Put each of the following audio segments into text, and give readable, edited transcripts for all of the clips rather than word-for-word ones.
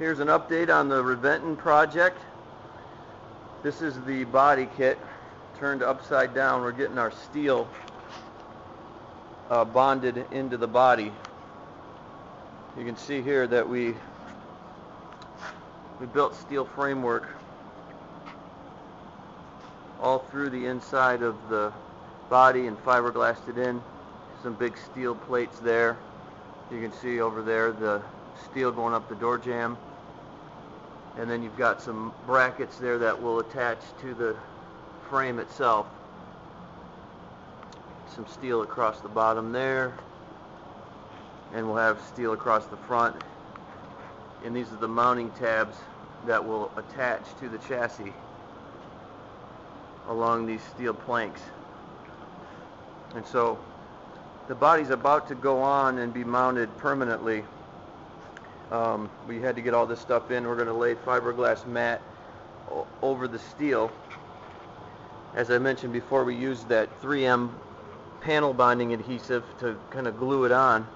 Here's an update on the Reventon project. This is the body kit turned upside down. We're getting our steel bonded into the body. You can see here that we built steel framework all through the inside of the body and fiberglassed it in. Some big steel plates there. You can see over there the steel going up the door jamb, and then you've got some brackets there that will attach to the frame itself. Some steel across the bottom there, and we'll have steel across the front, and these are the mounting tabs that will attach to the chassis along these steel planks. And so the body's about to go on and be mounted permanently. We had to get all this stuff in. We're going to lay fiberglass mat over the steel. As I mentioned before, we used that 3M panel bonding adhesive to kind of glue it on,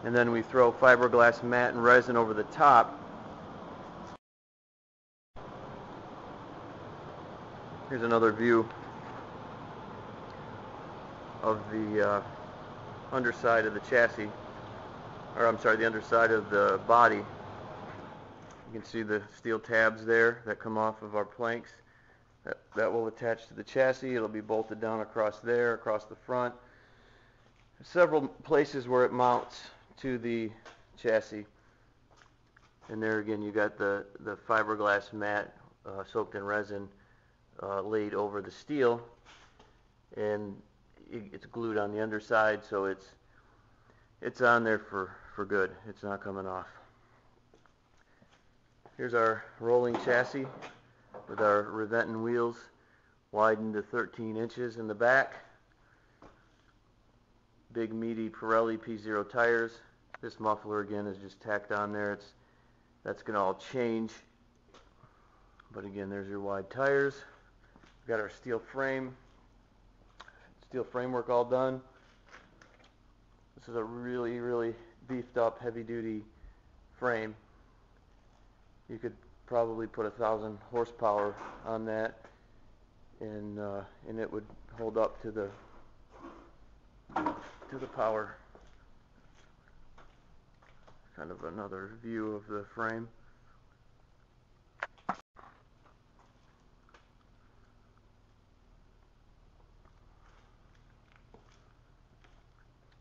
and then we throw fiberglass mat and resin over the top. Here's another view of the underside of the chassis, or I'm sorry, the underside of the body. You can see the steel tabs there that come off of our planks. That will attach to the chassis. It'll be bolted down across there, across the front. Several places where it mounts to the chassis. And there again you got the fiberglass mat soaked in resin laid over the steel, and it's glued on the underside, so it's on there for good. It's not coming off. Here's our rolling chassis with our Reventon wheels widened to 13 inches in the back. Big meaty Pirelli P0 tires. This muffler again is just tacked on there. That's going to all change. But again, there's your wide tires. We've got our steel framework all done. This is a really beefed up heavy duty frame. You could probably put 1,000 horsepower on that, and it would hold up to the power. Kind of another view of the frame.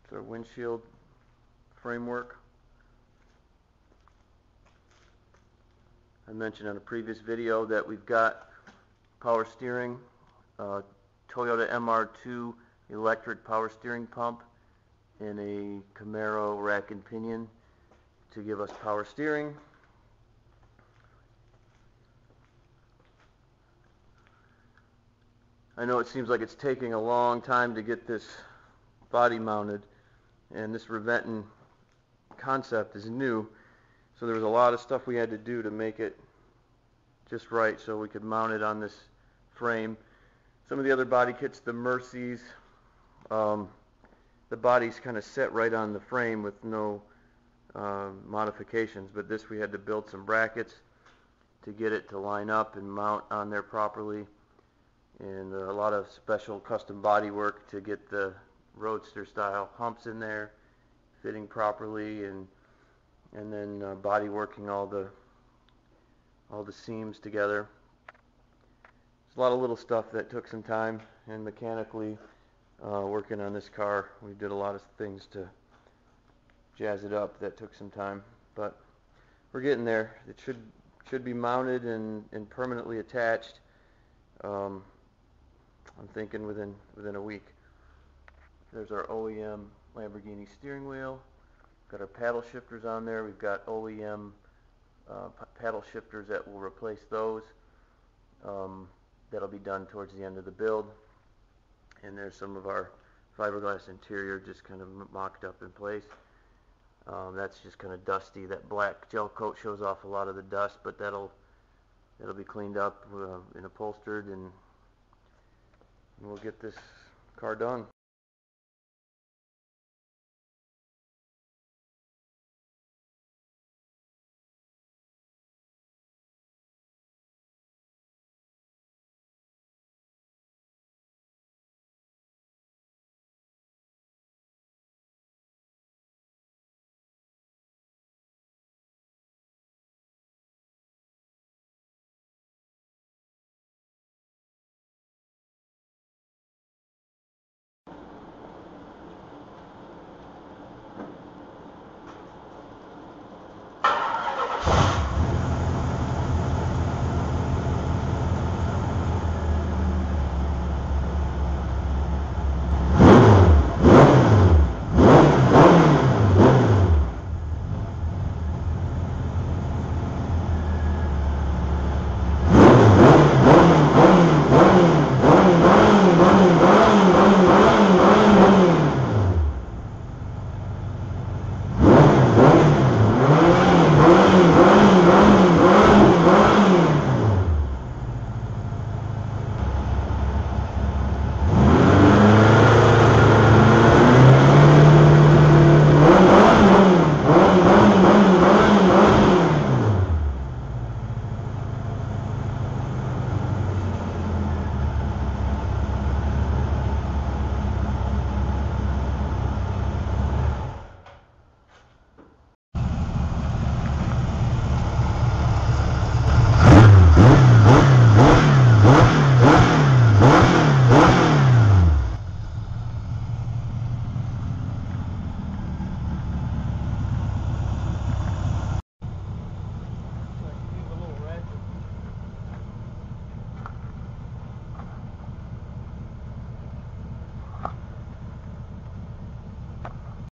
It's our windshield framework. I mentioned in a previous video that we've got power steering, Toyota MR2 electric power steering pump, and a Camaro rack and pinion to give us power steering. I know it seems like it's taking a long time to get this body mounted, and this Reventon concept is new, so there was a lot of stuff we had to do to make it just right so we could mount it on this frame. Some of the other body kits, the Mercies, the body's kind of set right on the frame with no modifications, but this we had to build some brackets to get it to line up and mount on there properly, and a lot of special custom body work to get the roadster style humps in there fitting properly, and then body working all the seams together. There's a lot of little stuff that took some time, and mechanically working on this car we did a lot of things to jazz it up that took some time, but we're getting there. It should be mounted and permanently attached. I'm thinking within a week. There's our OEM Lamborghini steering wheel. Got our paddle shifters on there. We've got OEM paddle shifters that will replace those. That'll be done towards the end of the build. And there's some of our fiberglass interior just kind of mocked up in place. That's just kind of dusty. That black gel coat shows off a lot of the dust, but it'll be cleaned up and upholstered, and we'll get this car done.